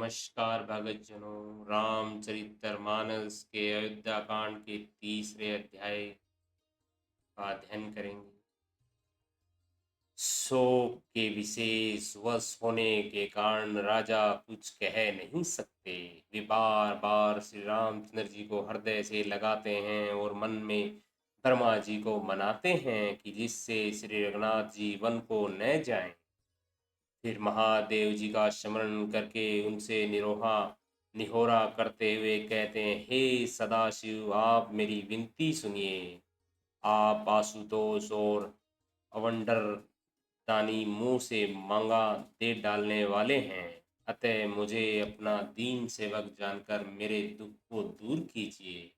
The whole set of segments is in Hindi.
नमस्कार भगत जनों। रामचरितमानस के अयोध्या कांड के तीसरे अध्याय का अध्ययन करेंगे। शोक के विशेष वश होने के कारण राजा कुछ कह नहीं सकते। वे बार बार श्री रामचंद्र जी को हृदय से लगाते हैं और मन में ब्रह्मा जी को मनाते हैं कि जिससे श्री रघुनाथ जी वन को न जाएं। फिर महादेव जी का स्मरण करके उनसे निहोरा करते हुए कहते हैं, हे सदाशिव, आप मेरी विनती सुनिए। आप आशुतोष और अवंडर दानी मुंह से मांगा दे डालने वाले हैं। अतः मुझे अपना दीन सेवक जानकर मेरे दुख को दूर कीजिए।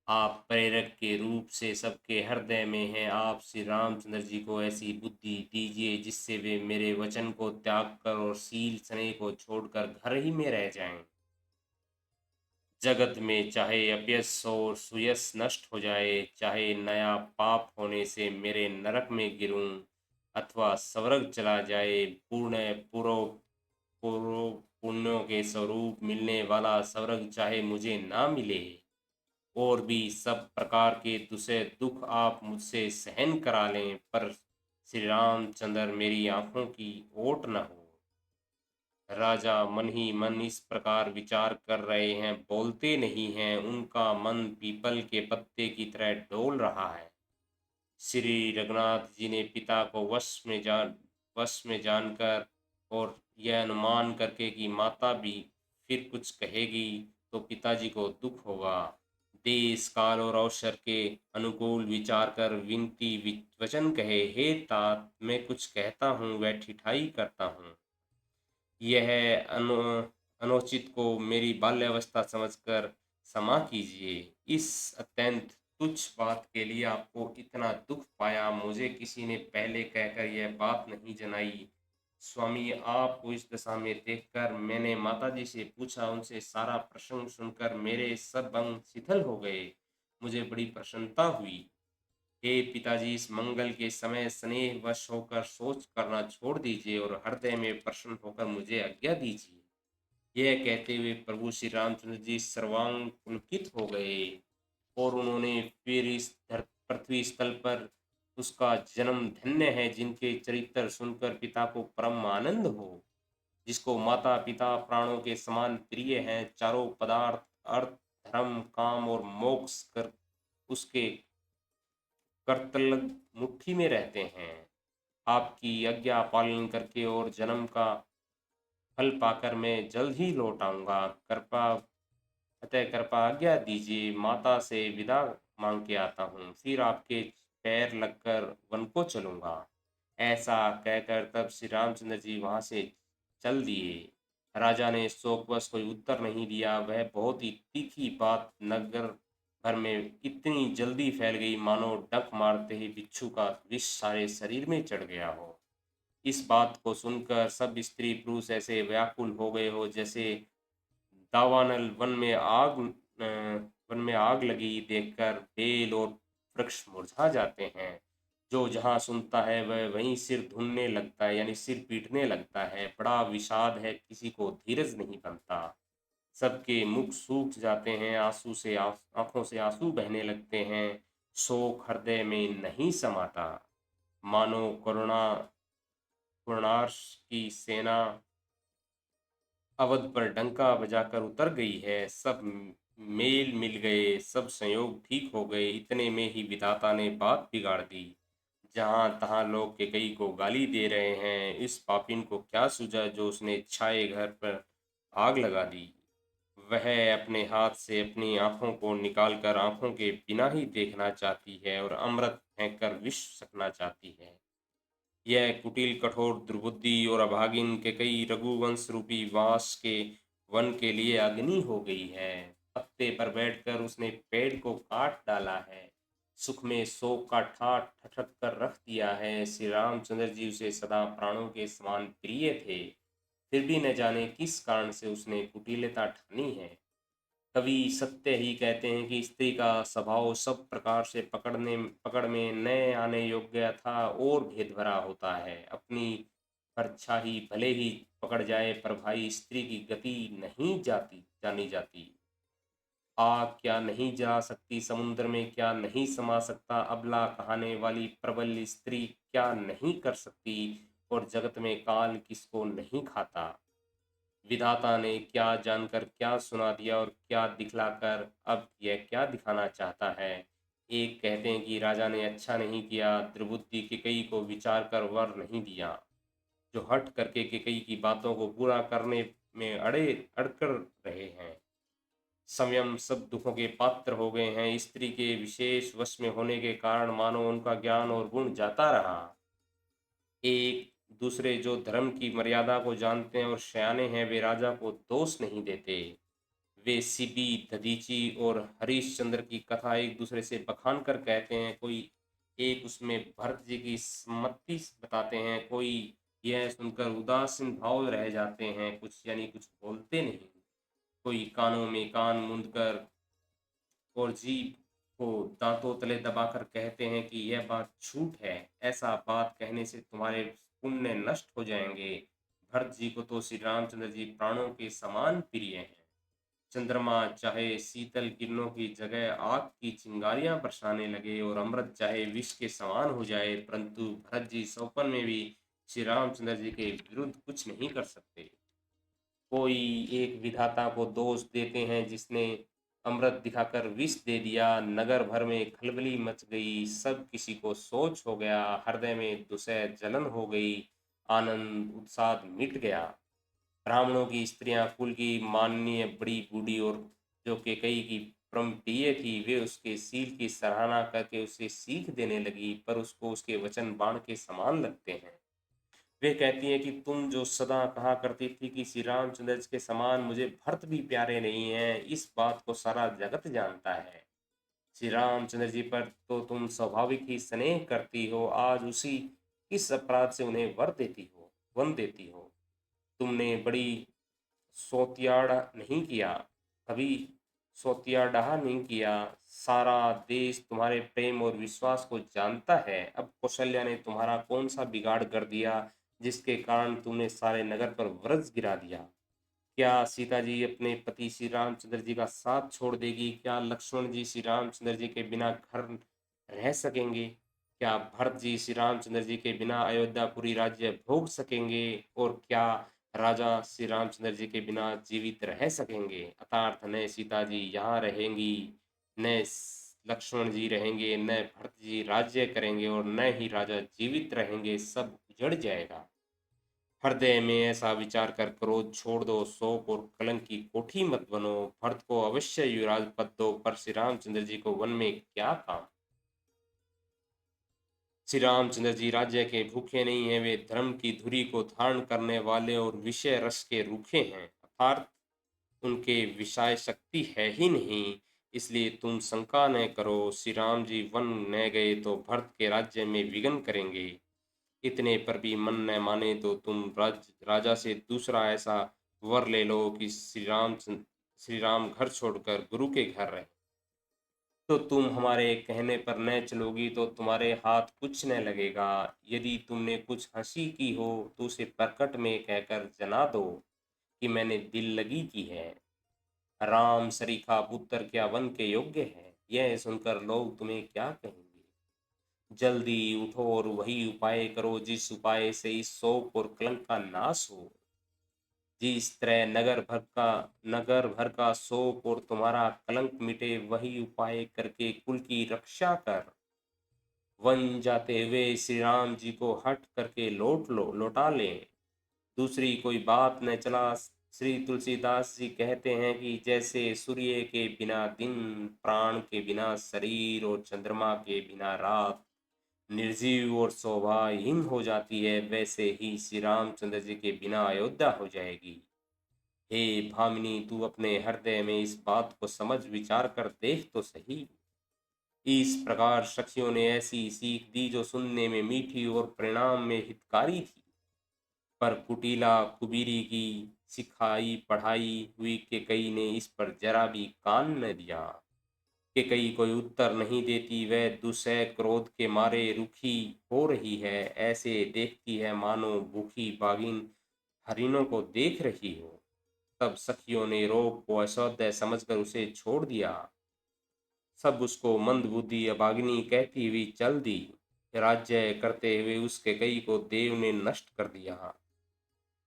आप प्रेरक के रूप से सबके हृदय में हैं। आप श्री रामचंद्र जी को ऐसी बुद्धि दीजिए जिससे वे मेरे वचन को त्याग कर और शील स्नेह को छोड़कर घर ही में रह जाएं। जगत में चाहे अपयश और सुयश नष्ट हो जाए, चाहे नया पाप होने से मेरे नरक में गिरूं अथवा स्वर्ग चला जाए, पूर्व पूर्व पुण्यों के स्वरूप मिलने वाला स्वर्ग चाहे मुझे ना मिले, और भी सब प्रकार के दूसरे दुख आप मुझसे सहन करा लें, पर श्री रामचंद्र मेरी आंखों की ओट न हो। राजा मन ही मन इस प्रकार विचार कर रहे हैं, बोलते नहीं हैं। उनका मन पीपल के पत्ते की तरह डोल रहा है। श्री रघुनाथ जी ने पिता को वश में जानकर और यह अनुमान करके कि माता भी फिर कुछ कहेगी तो पिताजी को दुख होगा, देश काल और अवसर के अनुकूल विचार कर विनती वचन कहे, हे तात, मैं कुछ कहता हूँ वह ठिठाई करता हूँ। यह अनुचित को मेरी बाल्यावस्था समझकर क्षमा कीजिए। इस अत्यंत तुच्छ बात के लिए आपको इतना दुख पाया, मुझे किसी ने पहले कहकर यह बात नहीं जनाई। स्वामी, आपको इस दशा में देखकर मैंने माताजी से पूछा। उनसे सारा प्रसंग सुनकर मेरे सब अंग शिथिल हो गए। मुझे बड़ी प्रसन्नता हुई। हे पिताजी, इस मंगल के समय स्नेह वश होकर सोच करना छोड़ दीजिए और हृदय में प्रसन्न होकर मुझे आज्ञा दीजिए। यह कहते हुए प्रभु श्री रामचंद्र जी सर्वांग पुलकित हो गए और उन्होंने फिर इस पृथ्वी स्थल पर उसका जन्म धन्य है जिनके चरित्र सुनकर पिता को परम आनंद हो, जिसको माता पिता प्राणों के समान प्रिय हैं। चारों पदार्थ अर्थ धर्म काम और मोक्ष कर उसके करतल मुट्ठी में रहते हैं। आपकी आज्ञा पालन करके और जन्म का फल पाकर मैं जल्द ही लौट आऊंगा। कृपा आज्ञा दीजिए, माता से विदा मांग के आता हूँ, फिर आपके पैर लगकर वन को चलूंगा। ऐसा कहकर तब श्री रामचंद्र जी वहां से चल दिए। राजा ने शोकवश कोई उत्तर नहीं दिया। वह बहुत ही तीखी बात नगर भर में इतनी जल्दी फैल गई मानो डंक मारते ही बिच्छू का विष सारे शरीर में चढ़ गया हो। इस बात को सुनकर सब स्त्री पुरुष ऐसे व्याकुल हो गए हो जैसे दावानल वन में आग लगी देखकर बेल और वृक्ष मुरझा जाते हैं। जो जहाँ सुनता है वह वहीं सिर धुनने लगता है, यानी सिर पीटने लगता है। बड़ा विषाद है, किसी को धीरज नहीं बनता। सबके मुख सूख जाते हैं, आंखों से आंसू बहने लगते हैं। शोक हृदय में नहीं समाता। मानो करुणार्ष की सेना अवध पर डंका बजाकर उतर गई है। सब मेल मिल गए, सब संयोग ठीक हो गए। इतने में ही विधाता ने बात बिगाड़ दी। जहां तहां लोग केकई को गाली दे रहे हैं। इस पापिन को क्या सूझा जो उसने छाए घर पर आग लगा दी। वह अपने हाथ से अपनी आंखों को निकालकर आंखों के बिना ही देखना चाहती है और अमृत फेंक कर विष सकना चाहती है। यह कुटिल कठोर दुर्बुद्धि और अभागिन के कई रघुवंश रूपी वास के वन के लिए अग्नि हो गई है। पत्ते पर बैठकर उसने पेड़ को काट डाला है। सुख में शोक का ठाठ ठठक कर रख दिया है। श्री रामचंद्र जी उसे सदा प्राणों के समान प्रिय थे, फिर भी न जाने किस कारण से उसने कुटिलता ठानी है। कवि सत्य ही कहते हैं कि स्त्री का स्वभाव सब प्रकार से पकड़ में न आने योग्य था और भेद भरा होता है। अपनी परछाई भले ही पकड़ जाए पर भाई स्त्री की गति नहीं जानी जाती। आग क्या नहीं जला सकती, समुद्र में क्या नहीं समा सकता, अबला कहाने वाली प्रबल स्त्री क्या नहीं कर सकती, और जगत में काल किसको नहीं खाता। विधाता ने क्या जानकर क्या सुना दिया और क्या दिखलाकर अब यह क्या दिखाना चाहता है। एक कहते हैं कि राजा ने अच्छा नहीं किया, द्रबुद्धि केकई को विचार कर वर नहीं दिया। जो हट करके केकई की बातों को पूरा करने में अड़कर रहे हैं। संयम सब दुखों के पात्र हो गए हैं। स्त्री के विशेष वश में होने के कारण मानो उनका ज्ञान और गुण जाता रहा। एक दूसरे जो धर्म की मर्यादा को जानते हैं और सयाने हैं, वे राजा को दोष नहीं देते। वे सिबी, दधीची और हरिश्चंद्र की कथा एक दूसरे से बखान कर कहते हैं। कोई एक उसमें भरत जी की सम्मति बताते हैं, कोई यह सुनकर उदासीन भाव रह जाते हैं, कुछ यानी कुछ बोलते नहीं। कोई कानों में कान मूंद कर और जीभ को दांतों तले दबाकर कहते हैं कि यह बात झूठ है, ऐसा बात कहने से तुम्हारे पुण्य नष्ट हो जाएंगे। भरत जी को तो श्री रामचंद्र जी प्राणों के समान प्रिय हैं। चंद्रमा चाहे शीतल किरणों की जगह आग की चिंगारियां बरसाने लगे और अमृत चाहे विष के समान हो जाए, परंतु भरत जी सौपन में भी श्री रामचंद्र जी के विरुद्ध कुछ नहीं कर सकते। कोई एक विधाता को दोष देते हैं जिसने अमृत दिखाकर विष दे दिया। नगर भर में खलबली मच गई, सब किसी को सोच हो गया, हृदय में दुसह जलन हो गई, आनंद उत्साह मिट गया। ब्राह्मणों की स्त्रियां कुल की माननीय बड़ी बूढ़ी और जो केकई की परम प्रिय थी, वे उसके शील की सराहना करके उसे सीख देने लगी, पर उसको उसके वचन बाण के समान लगते हैं। वे कहती हैं कि तुम जो सदा कहा करती थी कि श्री रामचंद्र जी के समान मुझे भरत भी प्यारे नहीं है, इस बात को सारा जगत जानता है। श्री रामचंद्र जी पर तो तुम स्वाभाविक ही स्नेह करती हो, आज उसी किस अपराध से उन्हें वन देती हो। तुमने बड़ी सोतियाड़ा नहीं किया, कभी सोतियाडा नहीं किया। सारा देश तुम्हारे प्रेम और विश्वास को जानता है। अब कौशल्या ने तुम्हारा कौन सा बिगाड़ कर दिया जिसके कारण तुमने सारे नगर पर वज्र गिरा दिया। क्या सीता जी अपने पति श्री रामचंद्र जी का साथ छोड़ देगी? क्या लक्ष्मण जी श्री रामचंद्र जी के बिना घर रह सकेंगे? क्या भरत जी श्री रामचंद्र जी के बिना अयोध्यापुरी राज्य भोग सकेंगे? और क्या राजा श्री रामचंद्र जी के बिना जीवित रह सकेंगे? अर्थात न सीता जी यहाँ रहेंगी, न लक्ष्मण जी रहेंगे, न भरत जी राज्य करेंगे, और न ही राजा जीवित रहेंगे, सब उजड़ जाएगा। हृदय में ऐसा विचार कर क्रोध छोड़ दो, शोक और कलंक की कोठी मत बनो। भरत को अवश्य युवराज पद दो, पर श्री रामचंद्र जी को वन में क्या काम। श्री रामचंद्र जी राज्य के भूखे नहीं हैं, वे धर्म की धुरी को धारण करने वाले और विषय रस के रूखे हैं, अर्थात उनके विषय शक्ति है ही नहीं। इसलिए तुम शंका न करो, श्री राम जी वन न गए तो भरत के राज्य में विघ्न करेंगे। इतने पर भी मन न माने तो तुम राजा से दूसरा ऐसा वर ले लो कि श्री राम घर छोड़कर गुरु के घर रहे। तो तुम हमारे कहने पर न चलोगी तो तुम्हारे हाथ कुछ न लगेगा। यदि तुमने कुछ हंसी की हो तो उसे प्रकट में कहकर जना दो कि मैंने दिल लगी की है। राम सरीखा पुत्र क्या वन के योग्य है? यह सुनकर लोग तुम्हें क्या कहेंगे? जल्दी उठो और वही उपाय करो जिस उपाय से इस शोक और कलंक का नाश हो। जिस तरह नगर भर का शोक और तुम्हारा कलंक मिटे, वही उपाय करके कुल की रक्षा कर। वन जाते हुए श्री राम जी को हट करके लौटा लें। दूसरी कोई बात न चला। श्री तुलसीदास जी कहते हैं कि जैसे सूर्य के बिना दिन, प्राण के बिना शरीर और चंद्रमा के बिना रात निर्जीव और शोभाहीन हो जाती है, वैसे ही श्री रामचंद्र जी के बिना अयोध्या हो जाएगी। हे भामिनी, तू अपने हृदय में इस बात को समझ विचार कर देख तो सही। इस प्रकार सखियों ने ऐसी सीख दी जो सुनने में मीठी और परिणाम में हितकारी थी, पर कुटिला कुबीरी की सिखाई पढ़ाई हुई के कई ने इस पर जरा भी कान न दिया। केकई कोई उत्तर नहीं देती, वह दुसह क्रोध के मारे रूखी हो रही है, ऐसे देखती है मानो भूखी बाघिन हरिणों को देख रही हो। तब सखियों ने रोग को असौद्य समझकर उसे छोड़ दिया। सब उसको मंदबुद्धि अभागिनी कहती हुई चल दी। राज्य करते हुए उसके कई को देव ने नष्ट कर दिया।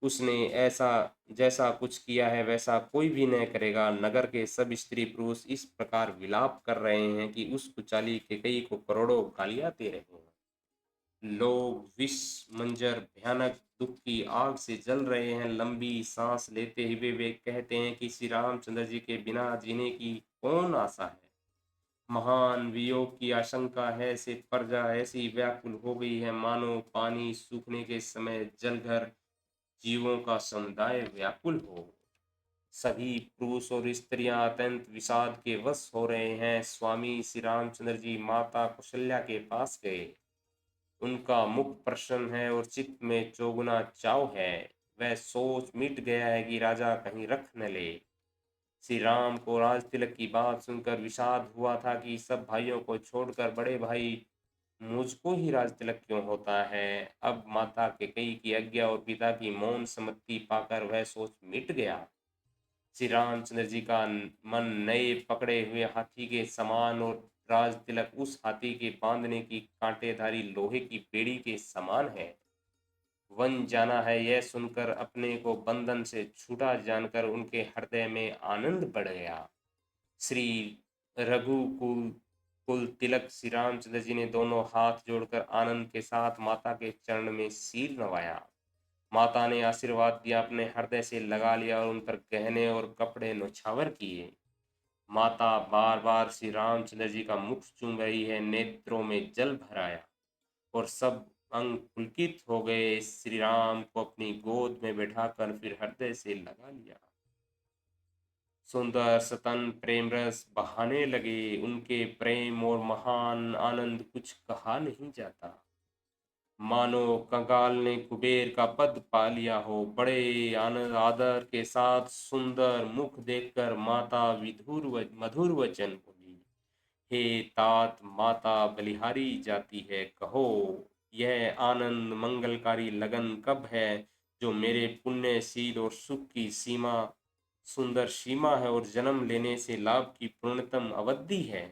उसने ऐसा जैसा कुछ किया है वैसा कोई भी न करेगा। नगर के सब स्त्री पुरुष इस प्रकार विलाप कर रहे हैं कि उस कुचाली के कई को करोड़ों गालियां दे रहे हैं। लोग विष मंजर भयानक दुख की आग से जल रहे हैं। लंबी सांस लेते हुए वे कहते हैं कि श्री रामचंद्र जी के बिना जीने की कौन आशा है। महान वियोग की आशंका है से प्रजा ऐसी व्याकुल हो गई है मानो पानी सूखने के समय जलघर जीवों का समुदाय व्याकुल हो। सभी पुरुष और स्त्रियां अत्यंत विषाद के वश हो रहे हैं। स्वामी श्री रामचंद्र जी माता कौशल्या के पास गए। उनका मुख प्रसन्न है और चित्त में चौगुना चाव है। वह सोच मिट गया है कि राजा कहीं रख न ले। श्री राम को राज तिलक की बात सुनकर विषाद हुआ था कि सब भाइयों को छोड़कर बड़े भाई मुझको ही राज तिलक क्यों होता है। अब माता कैकेयी की आज्ञा और पिता की मौन सम्मति पाकर वह सोच मिट गया। श्री रामचंद्र जी का मन नए पकड़े हुए हाथी के समान और राज तिलक उस हाथी के बांधने की कांटेधारी लोहे की बेड़ी के समान है। वन जाना है यह सुनकर अपने को बंधन से छूटा जानकर उनके हृदय में आनंद बढ़ गया। श्री रघुकुल कुल तिलक श्री रामचंद्र जी ने दोनों हाथ जोड़कर आनंद के साथ माता के चरण में सिर नवाया। माता ने आशीर्वाद दिया, अपने हृदय से लगा लिया और उन पर गहने और कपड़े नौछावर किए। माता बार बार श्री रामचंद्र जी का मुख चूम रही है, नेत्रों में जल भर आया और सब अंग पुलकित हो गए। श्री राम को अपनी गोद में बैठाकर फिर हृदय से लगा लिया। सुंदर सतन प्रेम रस बहाने लगे। उनके प्रेम और महान आनंद कुछ कहा नहीं जाता। मानो कंगाल ने कुबेर का पद पा लिया हो। बड़े आनंद आदर के साथ सुंदर मुख देखकर माता मधुर वचन बोली, हे तात माता बलिहारी जाती है, कहो यह आनंद मंगलकारी लगन कब है जो मेरे पुण्यशील और सुख की सीमा सुंदर सीमा है और जन्म लेने से लाभ की पूर्णतम अवधि है,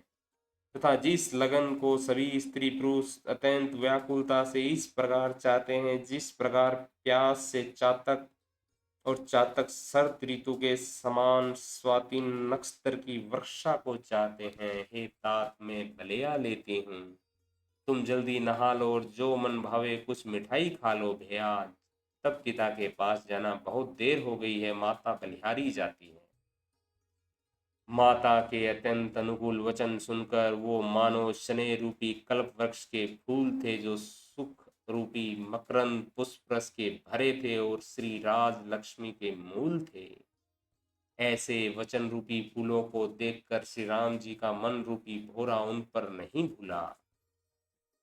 तथा जिस लगन को सभी स्त्री पुरुष अत्यंत व्याकुलता से इस प्रकार चाहते हैं जिस प्रकार प्यास से चातक और चातक शरत ऋतु के समान स्वाति नक्षत्र की वर्षा को चाहते हैं। हे तात मैं भलिया लेती हूँ, तुम जल्दी नहा लो और जो मन भावे कुछ मिठाई खा लो भैया। तब पिता के पास जाना, बहुत देर हो गई है, माता बलिहारी जाती है। माता के अत्यंत अनुकूल वचन सुनकर वो मानो शनि रूपी कल्प वृक्ष के फूल थे जो सुख रूपी मकरंद पुष्प रस के भरे थे और श्री राज लक्ष्मी के मूल थे। ऐसे वचन रूपी फूलों को देखकर श्री राम जी का मन रूपी भोरा उन पर नहीं भूला।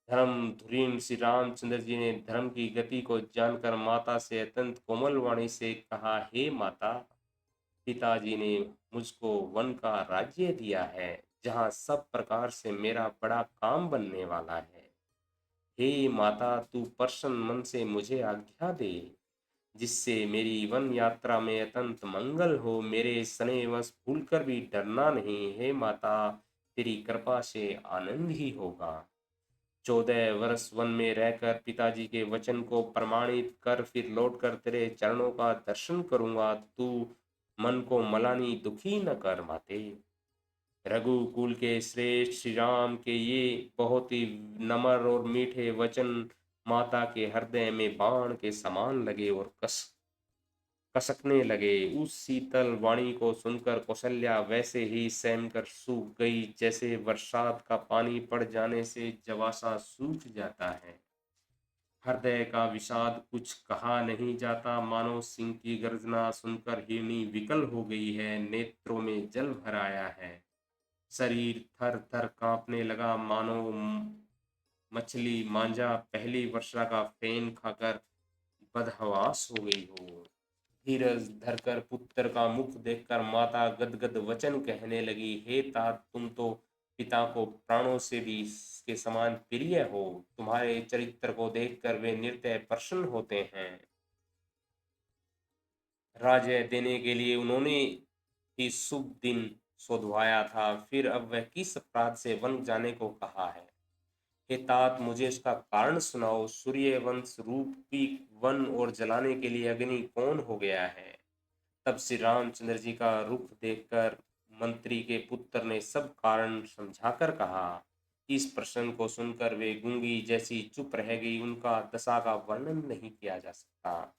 धर्म धुरीन श्री रामचंद्र जी ने धर्म की गति को जानकर माता से अत्यंत कोमल वाणी से कहा, हे माता, पिताजी ने मुझको वन का राज्य दिया है जहाँ सब प्रकार से मेरा बड़ा काम बनने वाला है। हे माता, तू प्रसन्न मन से मुझे आज्ञा दे जिससे मेरी वन यात्रा में अत्यंत मंगल हो। मेरे स्नेहवश भूलकर भी डरना नहीं। हे माता, तेरी कृपा से आनंद ही होगा। 14 वर्ष वन में रहकर पिताजी के वचन को प्रमाणित कर फिर लौटकर तेरे चरणों का दर्शन करूंगा। तू मन को मलानी दुखी न कर माते। रघुकुल के श्रेष्ठ श्री राम के ये बहुत ही नम्र और मीठे वचन माता के हृदय में बाण के समान लगे और कसकने लगे। उस शीतल वाणी को सुनकर कौशल्या वैसे ही सहम कर सूख गई जैसे बरसात का पानी पड़ जाने से जवासा सूख जाता है। हृदय का विषाद कुछ कहा नहीं जाता। मानो सिंह की गर्जना सुनकर हिरनी विकल हो गई है, नेत्रों में जल भर आया है, शरीर थर थर कांपने लगा मानो मछली मांझा पहली वर्षा का फेन खाकर बदहवास हो गई हो। धीरज धरकर पुत्र का मुख देखकर माता गदगद वचन कहने लगी, हे तात, तुम तो पिता को प्राणों से भी के समान प्रिय हो। तुम्हारे चरित्र को देखकर वे निर्दय प्रसन्न होते हैं। राज्य देने के लिए उन्होंने ही शुभ दिन सोधवाया था, फिर अब वह किस अपराध से वन जाने को कहा है? हे तात, मुझे इसका कारण सुनाओ। सूर्यवंश रूपी वन और जलाने के लिए अग्नि कौन हो गया है? तब श्री रामचंद्र जी का रुख देखकर मंत्री के पुत्र ने सब कारण समझाकर कहा। इस प्रसंग को सुनकर वे गूंगी जैसी चुप रह गई। उनका दशा का वर्णन नहीं किया जा सकता।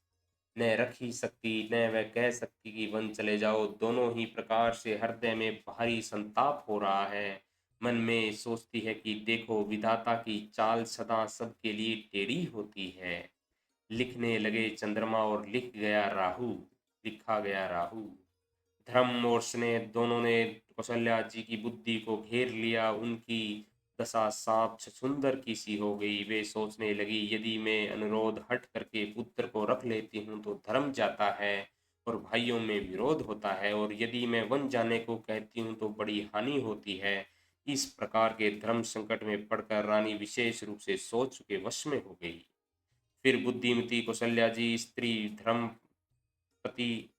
न रख ही सकती, न वह कह सकती कि वन चले जाओ। दोनों ही प्रकार से हृदय में भारी संताप हो रहा है। मन में सोचती है कि देखो, विधाता की चाल सदा सबके लिए टेढ़ी होती है। लिखने लगे चंद्रमा और लिखा गया राहु। धर्म और स्नेह दोनों ने कौशल्या जी की बुद्धि को घेर लिया। उनकी दशा सांप छछूंदर की सी हो गई। वे सोचने लगी, यदि मैं अनुरोध हट करके पुत्र को रख लेती हूँ तो धर्म जाता है और भाइयों में विरोध होता है, और यदि मैं वन जाने को कहती हूँ तो बड़ी हानि होती है। इस प्रकार के धर्म संकट में पड़कर रानी विशेष रूप से सोच के वश में हो गई। फिर बुद्धिमती कौशल्या जी स्त्री धर्म पति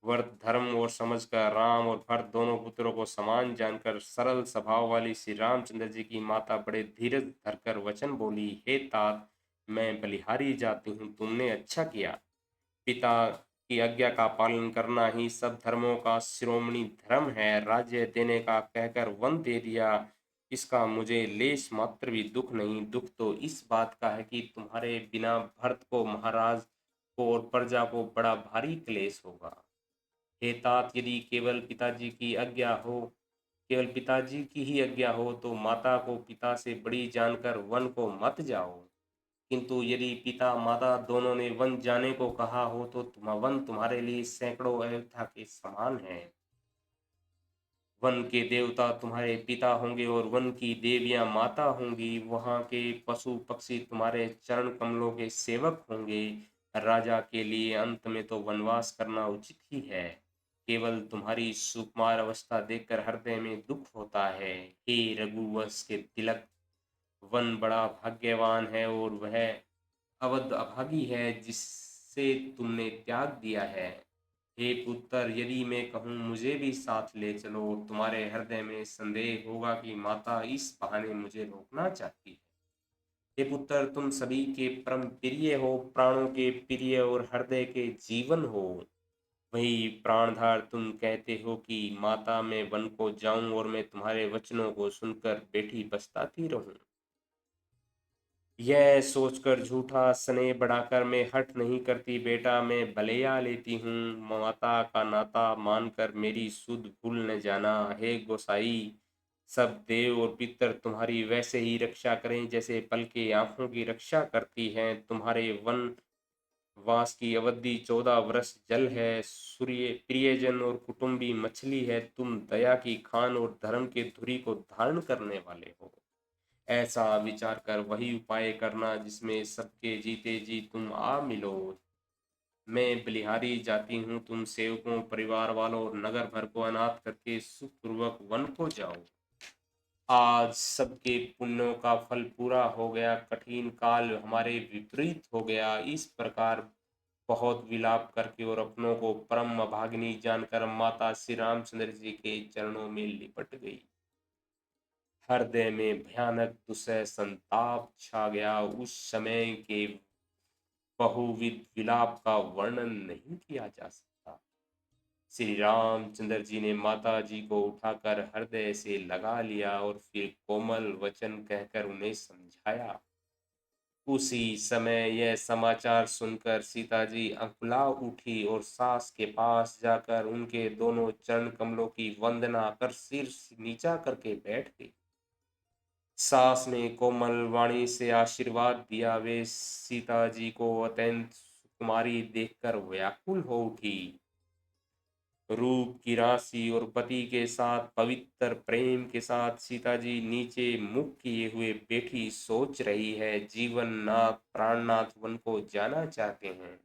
वर्त धर्म और समझकर राम और भरत दोनों पुत्रों को समान जानकर सरल स्वभाव वाली श्री रामचंद्र जी की माता बड़े धीरज धरकर वचन बोली। हे तात, मैं बलिहारी जाती हूँ, तुमने अच्छा किया। पिता की आज्ञा का पालन करना ही सब धर्मों का शिरोमणि धर्म है। राज्य देने का कहकर वन दे दिया, इसका मुझे लेश मात्र भी दुख नहीं। दुख तो इस बात का है कि तुम्हारे बिना भरत को, महाराज को और प्रजा को बड़ा भारी क्लेश होगा। हे तात, यदि केवल पिताजी की ही आज्ञा हो तो माता को पिता से बड़ी जानकर वन को मत जाओ। किंतु यदि पिता माता दोनों ने वन जाने को कहा हो तो वन तुम्हारे लिए सैकड़ों अयोध्या के समान है। वन के देवता तुम्हारे पिता होंगे और वन की देवियां माता होंगी। वहां के पशु पक्षी तुम्हारे चरण कमलों के सेवक होंगे। राजा के लिए अंत में तो वनवास करना उचित ही है। केवल तुम्हारी सुकुमार अवस्था देखकर हृदय में दुख होता है। हे रघुवंश के तिलक, वन बड़ा भाग्यवान है और वह अवध अभागी है जिससे तुमने त्याग दिया है। हे पुत्र, यदि मैं कहूँ मुझे भी साथ ले चलो, तुम्हारे हृदय में संदेह होगा कि माता इस बहाने मुझे रोकना चाहती है। हे पुत्र, तुम सभी के परम प्रिय हो, प्राणों के प्रिय और हृदय के जीवन हो। वही प्राणधार तुम कहते हो कि माता मैं वन को जाऊं और मैं तुम्हारे वचनों को सुनकर बैठी पछताती रहूं। यह सोचकर झूठा स्नेह बढ़ाकर मैं हठ नहीं करती बेटा, मैं भलेया लेती हूँ। माता का नाता मानकर मेरी सुध भूल न जाना। हे गोसाई, सब देव और पितर तुम्हारी वैसे ही रक्षा करें जैसे पल के आंखों की रक्षा करती हैं। तुम्हारे वन वास की अवधि 14 वर्ष जल है। सूर्य प्रियजन और कुटुंबी मछली है। तुम दया की खान और धर्म के धुरी को धारण करने वाले हो। ऐसा विचार कर वही उपाय करना जिसमें सबके जीते जी तुम आ मिलो। मैं बलिहारी जाती हूँ, तुम सेवकों, परिवार वालों और नगर भर को अनाथ करके सुखपूर्वक वन को जाओ। आज सबके पुण्यों का फल पूरा हो गया, कठिन काल हमारे विपरीत हो गया। इस प्रकार बहुत विलाप करके और अपनों को परम अभागिनी जानकर माता श्री रामचंद्र जी के चरणों में लिपट गई। हृदय में भयानक दुसह संताप छा गया। उस समय के बहुविध विलाप का वर्णन नहीं किया जा सकता। श्री रामचंद्र जी ने माता जी को उठाकर हृदय से लगा लिया और फिर कोमल वचन कहकर उन्हें समझाया। उसी समय यह समाचार सुनकर सीता जी अंकुला उठी और सास के पास जाकर उनके दोनों चरण कमलों की वंदना कर सिर नीचा करके बैठ गई। सास ने कोमल वाणी से आशीर्वाद दिया। वे सीता जी को अत्यंत सुकुमारी देखकर व्याकुल हो उठी। रूप की राशि और पति के साथ पवित्र प्रेम के साथ सीता जी नीचे मुख किए हुए बैठी सोच रही है। जीवन नाथ प्राणनाथ वन को जाना चाहते हैं।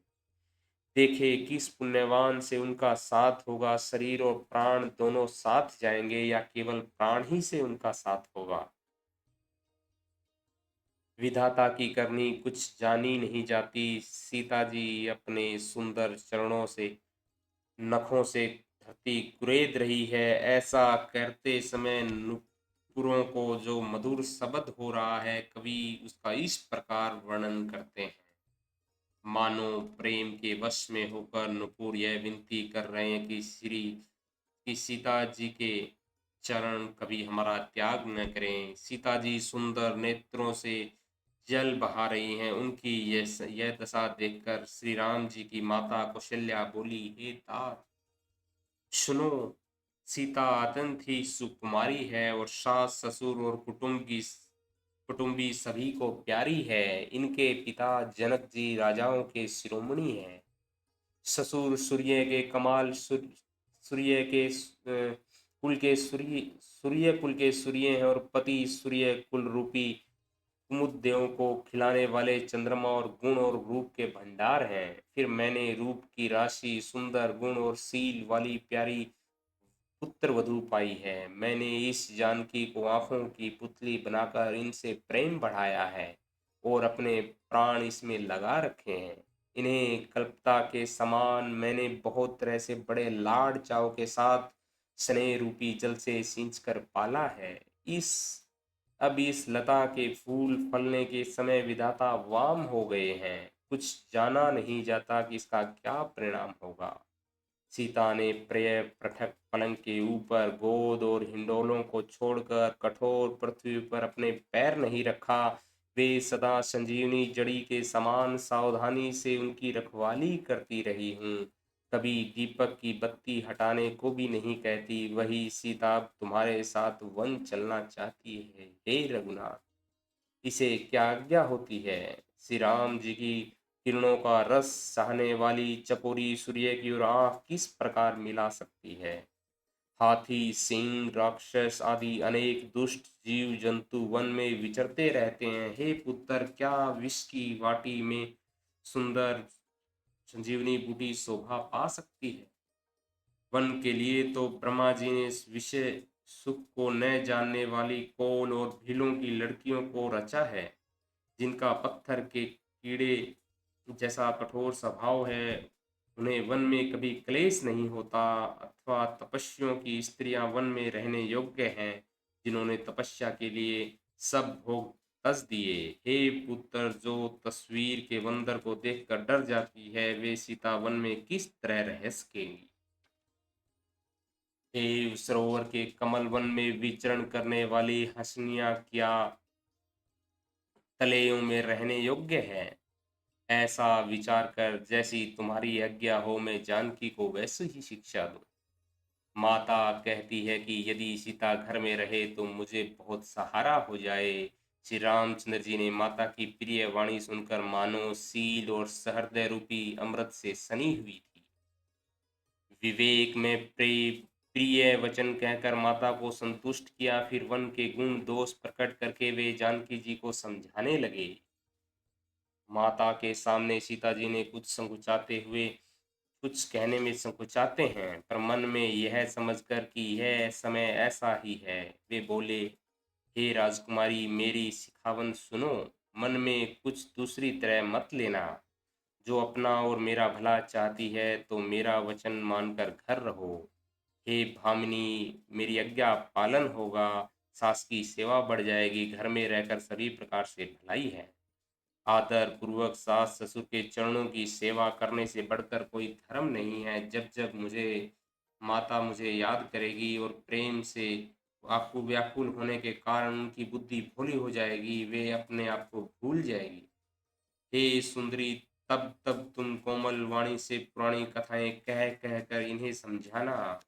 देखे किस पुण्यवान से उनका साथ होगा, शरीर और प्राण दोनों साथ जाएंगे या केवल प्राण ही से उनका साथ होगा। विधाता की करनी कुछ जानी नहीं जाती। सीता जी अपने सुंदर चरणों से, नखों से धरती कुरेद रही है। ऐसा करते समय नुपुरों को जो मधुर शब्द हो रहा है, कवि उसका इस प्रकार वर्णन करते हैं। मानो प्रेम के वश में होकर नुपुर यह विनती कर रहे हैं कि श्री कि सीता जी के चरण कभी हमारा त्याग न करें। सीता जी सुंदर नेत्रों से जल बहा रही हैं। उनकी यह दशा देखकर श्री राम जी की माता कौशल्या बोली, हे तात सुनो, सीता अत्यंत ही सुकुमारी है और सास ससुर और कुटुंबी सभी को प्यारी है। इनके पिता जनक जी राजाओं के शिरोमणि हैं। ससुर सूर्य के कमाल सूर्य के कुल के सूर्य कुल के सूर्य हैं और पति सूर्य कुल रूपी कुमुद को खिलाने वाले चंद्रमा और गुण और रूप के भंडार हैं। फिर मैंने रूप की राशि, सुंदर गुण और सील वाली प्यारी पुत्र वधू पाई है। मैंने इस जानकी को आंखों की पुतली बनाकर इनसे प्रेम बढ़ाया है और अपने प्राण इसमें लगा रखे हैं। इन्हें कल्पता के समान मैंने बहुत तरह से बड़े लाड चाव के साथ स्नेह रूपी जल से सींच कर पाला है। इस अब इस लता के फूल फलने के समय विधाता वाम हो गए हैं। कुछ जाना नहीं जाता कि इसका क्या परिणाम होगा। सीता ने प्रिय पृथक पलंग के ऊपर गोद और हिंडोलों को छोड़कर कठोर पृथ्वी पर अपने पैर नहीं रखा। वे सदा संजीवनी जड़ी के समान सावधानी से उनकी रखवाली करती रही हूँ। कभी दीपक की बत्ती हटाने को भी नहीं कहती। वही सीता अब तुम्हारे साथ वन चलना चाहती है। हे रघुनाथ, इसे क्या आज्ञा होती है। श्री राम जी की किरणों का रस सहने वाली चकोरी सूर्य की ओर आंख किस प्रकार मिला सकती है। हाथी, सिंह, राक्षस आदि अनेक दुष्ट जीव जंतु वन में विचरते रहते हैं। हे पुत्र, क्या विष की वाटी में सुंदर संजीवनी बूटी शोभा पा सकती है। वन के लिए तो ब्रह्मा जी ने इस विषय सुख को न जानने वाली कोल और भीलों की लड़कियों को रचा है, जिनका पत्थर के कीड़े जैसा कठोर स्वभाव है। उन्हें वन में कभी क्लेश नहीं होता। अथवा तपस्वियों की स्त्रियां वन में रहने योग्य हैं, जिन्होंने तपस्या के लिए सब भोग तज दिए। हे पुत्र, जो तस्वीर के बंदर को देखकर डर जाती है, वे सीता वन में किस तरह रह सकेंगी। हे सरोवर के कमल वन में विचरण करने वाली हंसनियां क्या तलेयों में रहने योग्य है। ऐसा विचार कर जैसी तुम्हारी आज्ञा हो, मैं जानकी को वैसी ही शिक्षा दूं। माता कहती है कि यदि सीता घर में रहे तो मुझे बहुत सहारा हो जाए। श्री रामचंद्र जी ने माता की प्रिय वाणी सुनकर मानो सील और सहृदय रूपी अमृत से सनी हुई थी। विवेक में प्रिय वचन कहकर माता को संतुष्ट किया। फिर वन के गुण दोष प्रकट करके वे जानकी जी को समझाने लगे। माता के सामने सीता जी ने कुछ कहने में संकोचाते हैं, पर मन में यह समझकर कि यह समय ऐसा ही है, वे बोले, हे राजकुमारी, मेरी सिखावन सुनो। मन में कुछ दूसरी तरह मत लेना। जो अपना और मेरा भला चाहती है तो मेरा वचन मानकर घर रहो। हे भामिनी, मेरी आज्ञा पालन होगा। सास की सेवा बढ़ जाएगी। घर में रहकर सभी प्रकार से भलाई है। आदर पूर्वक सास ससुर के चरणों की सेवा करने से बढ़कर कोई धर्म नहीं है। जब जब माता मुझे याद करेगी और प्रेम से आपको व्याकुल होने के कारण उनकी बुद्धि भोली हो जाएगी, वे अपने आप को भूल जाएगी। हे सुंदरी, तब तब तुम कोमल वाणी से पुरानी कथाएं कह कह कर इन्हें समझाना।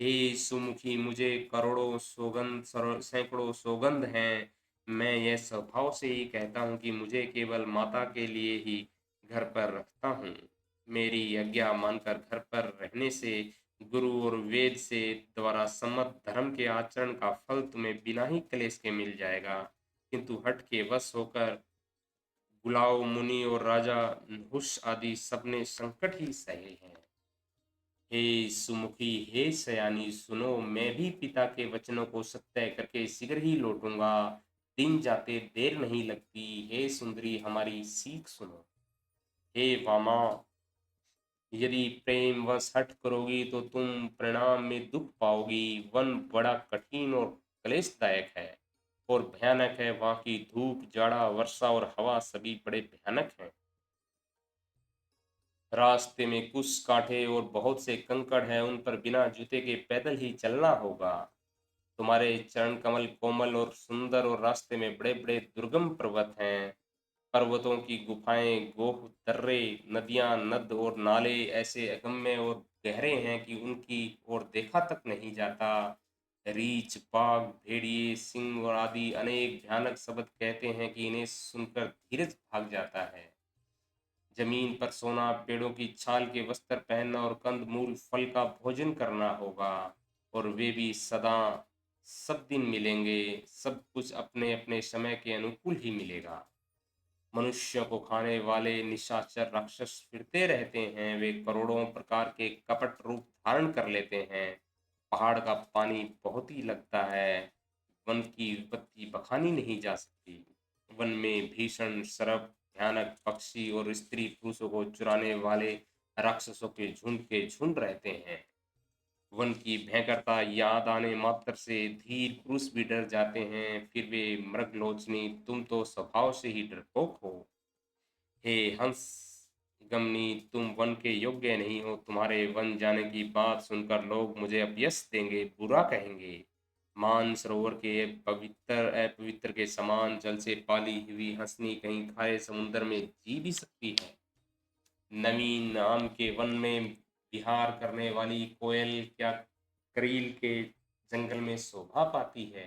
हे सुमुखी, मुझे करोड़ों सैकड़ों सौगंध हैं। मैं यह स्वभाव से ही कहता हूँ कि मुझे केवल माता के लिए ही घर पर रखता हूँ। मेरी आज्ञा मानकर घर पर रहने से गुरु और वेद से द्वारा सम्मत धर्म के आचरण का फल तुम्हें बिना ही क्लेश के मिल जाएगा। किंतु हठ के वश होकर कुलाउ मुनि और राजा नहुष आदि सबने संकट ही सहे हैं। हे सुमुखी, हे सयानी, सुनो, मैं भी पिता के वचनों को सत्य करके शीघ्र ही लौटूंगा। दिन जाते देर नहीं लगती। हे सुंदरी, हमारी सीख सुनो। हे वामा, यदि प्रेम वश हठ करोगी तो तुम परिणाम में दुख पाओगी। वन बड़ा कठिन और क्लेशदायक है और भयानक है। वहां की धूप, जाड़ा, वर्षा और हवा सभी बड़े भयानक हैं। रास्ते में कुछ कांटे और बहुत से कंकड़ हैं, उन पर बिना जूते के पैदल ही चलना होगा। तुम्हारे चरण कमल कोमल और सुंदर, और रास्ते में बड़े बड़े दुर्गम पर्वत हैं। पर्वतों की गुफाएं, गोह, दर्रे, नदियां, नद और नाले ऐसे अगम्य और गहरे हैं कि उनकी ओर देखा तक नहीं जाता। रीछ, बाघ, भेड़िए, सिंह और आदि अनेक भयानक शब्द कहते हैं कि इन्हें सुनकर धीरज भाग जाता है। जमीन पर सोना, पेड़ों की छाल के वस्त्र पहनना और कंद मूल फल का भोजन करना होगा। और वे भी सदा, सब दिन मिलेंगे। सब कुछ अपने अपने समय के अनुकूल ही मिलेगा। मनुष्य को खाने वाले निशाचर राक्षस फिरते रहते हैं। वे करोड़ों प्रकार के कपट रूप धारण कर लेते हैं। पहाड़ का पानी बहुत ही लगता है। वन की विपत्ति बखानी नहीं जा सकती। वन में भीषण सर्प, भयानक पक्षी और स्त्री पुरुषों को चुराने वाले राक्षसों के झुंड रहते हैं। वन की भयंकरता याद आने मात्र से धीर पुरुष भी डर जाते हैं। फिर वे मृगलोचनी, तुम तो स्वभाव से ही डरपोक हो। हे हंस गमनी, तुम वन के योग्य नहीं हो। तुम्हारे वन जाने की बात सुनकर लोग मुझे अपयश देंगे, बुरा कहेंगे। मान सरोवर के पवित्र अपवित्र के समान जल से पाली हुई हंसनी कहीं खारे समुद्र में जी भी सकती है। नवीन नाम के वन में विहार करने वाली कोयल क्या करील के जंगल में शोभा पाती है।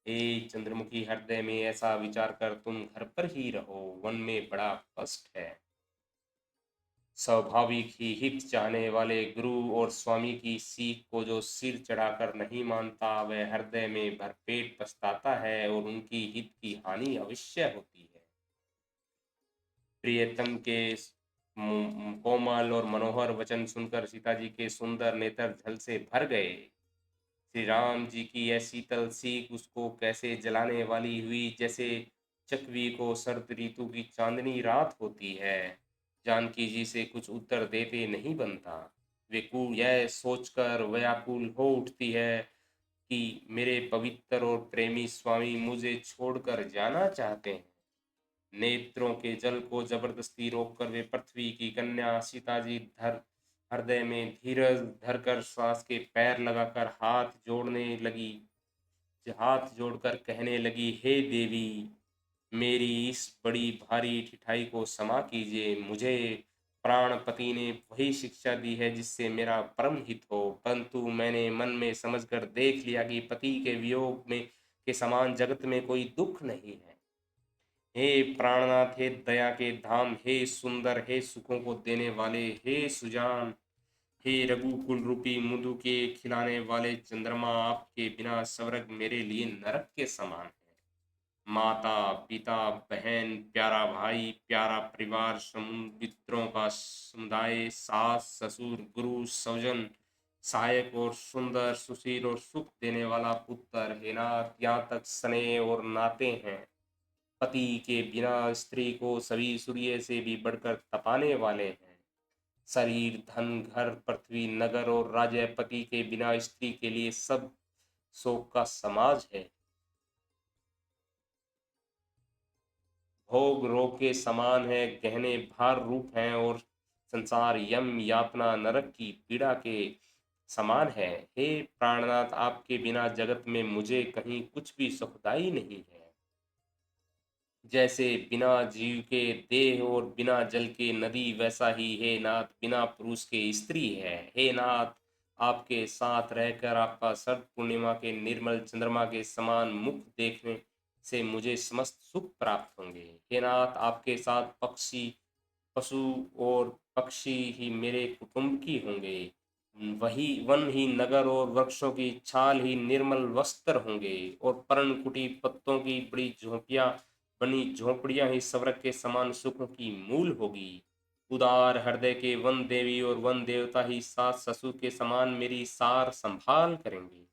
हे चंद्रमुखी, हृदय में ऐसा विचार कर तुम घर पर ही रहो। वन में बड़ा कष्ट है। स्वाभाविक ही हित चाहने वाले गुरु और स्वामी की सीख को जो सिर चढ़ाकर नहीं मानता, वह हृदय में भरपेट पछताता है और उनकी हित की हानि अवश्य होती है। प्रियतम के कोमल और मनोहर वचन सुनकर सीता जी के सुंदर नेत्र जल से भर गए। श्री राम जी की यह शीतल सीख उसको कैसे जलाने वाली हुई, जैसे चकवी को शरद ऋतु की चांदनी रात होती है। जानकी जी से कुछ उत्तर देते नहीं बनता। वे यह सोचकर व्याकुल हो उठती है कि मेरे पवित्र और प्रेमी स्वामी मुझे छोड़कर जाना चाहते हैं। नेत्रों के जल को जबरदस्ती रोककर वे पृथ्वी की कन्या सीता जी धर हृदय में धीरज धरकर श्वास के पैर लगाकर हाथ जोड़कर कहने लगी, हे देवी, मेरी इस बड़ी भारी ठिठाई को क्षमा कीजिए। मुझे प्राणपति ने वही शिक्षा दी है जिससे मेरा परम हित हो, परंतु मैंने मन में समझकर देख लिया कि पति के वियोग में के समान जगत में कोई दुख नहीं है। हे प्राणनाथ, हे दया के धाम, हे सुंदर, हे सुखों को देने वाले, हे सुजान, हे रघुकुल रूपी मधु के खिलाने वाले चंद्रमा, आपके बिना स्वर्ग मेरे लिए नरक के समान है। माता, पिता, बहन, प्यारा भाई, प्यारा परिवार, मित्रों का समुदाय, सास ससुर, गुरु, स्वजन, सहायक और सुंदर, सुशील और सुख देने वाला पुत्र, हे नाथ, यहाँ तक स्नेह और नाते हैं। पति के बिना स्त्री को सभी सूर्य से भी बढ़कर तपाने वाले हैं। शरीर, धन, घर, पृथ्वी, नगर और राज्य, पति के बिना स्त्री के लिए सब शोक का समाज है। भोग रोग के समान है, गहने भार रूप हैं, और संसार यम यातना नरक की पीड़ा के समान है। हे प्राणनाथ, आपके बिना जगत में मुझे कहीं कुछ भी सुखदाई नहीं है। जैसे बिना जीव के देह और बिना जल के नदी, वैसा ही हे नाथ बिना पुरुष के स्त्री है। हे नाथ, आपके साथ रहकर आपका शरद पूर्णिमा के निर्मल चंद्रमा के समान मुख देखने से मुझे समस्त सुख प्राप्त होंगे। हे नाथ, आपके साथ पशु और पक्षी ही मेरे कुटुंब की होंगे। वही वन ही नगर और वृक्षों की छाल ही निर्मल वस्त्र होंगे, और पर्ण कुटी पत्तों की बड़ी झोंपियां बनी झोंपड़ियां ही स्वर्ग के समान सुखों की मूल होगी। उदार हृदय के वन देवी और वन देवता ही सास ससुर के समान मेरी सार संभाल करेंगे।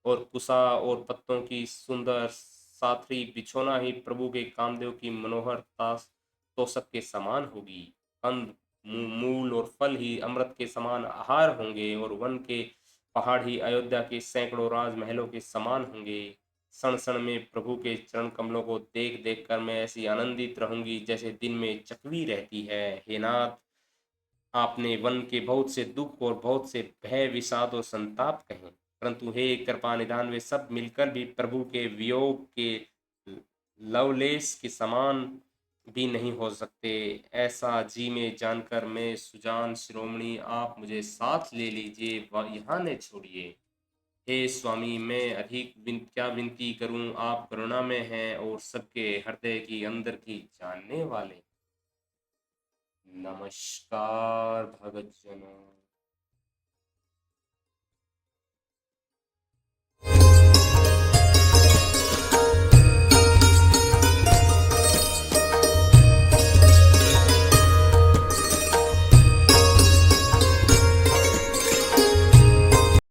और कुसा और पत्तों की सुंदर साथरी बिछोना ही प्रभु के कामदेव की मनोहर तोषक के समान होगी। कंद मूल और फल ही अमृत के समान आहार होंगे और वन के पहाड़ ही अयोध्या के सैकड़ों राजमहलों के समान होंगे। क्षण क्षण में प्रभु के चरण कमलों को देख देख कर मैं ऐसी आनंदित रहूंगी जैसे दिन में चकवी रहती है। हे नाथ, आपने वन के बहुत से दुख और बहुत से भय विषाद और संताप कहे, परंतु हे कृपा निधान वे सब मिलकर भी प्रभु के वियोग के लवलेश के समान भी नहीं हो सकते। ऐसा जी में जानकर मैं सुजान शिरोमणि, आप मुझे साथ ले लीजिए व यहाँ न छोड़िए। हे स्वामी, मैं अधिक क्या विनती करूं, आप करुणा में हैं और सबके हृदय की अंदर की जानने वाले। नमस्कार भगत जनों।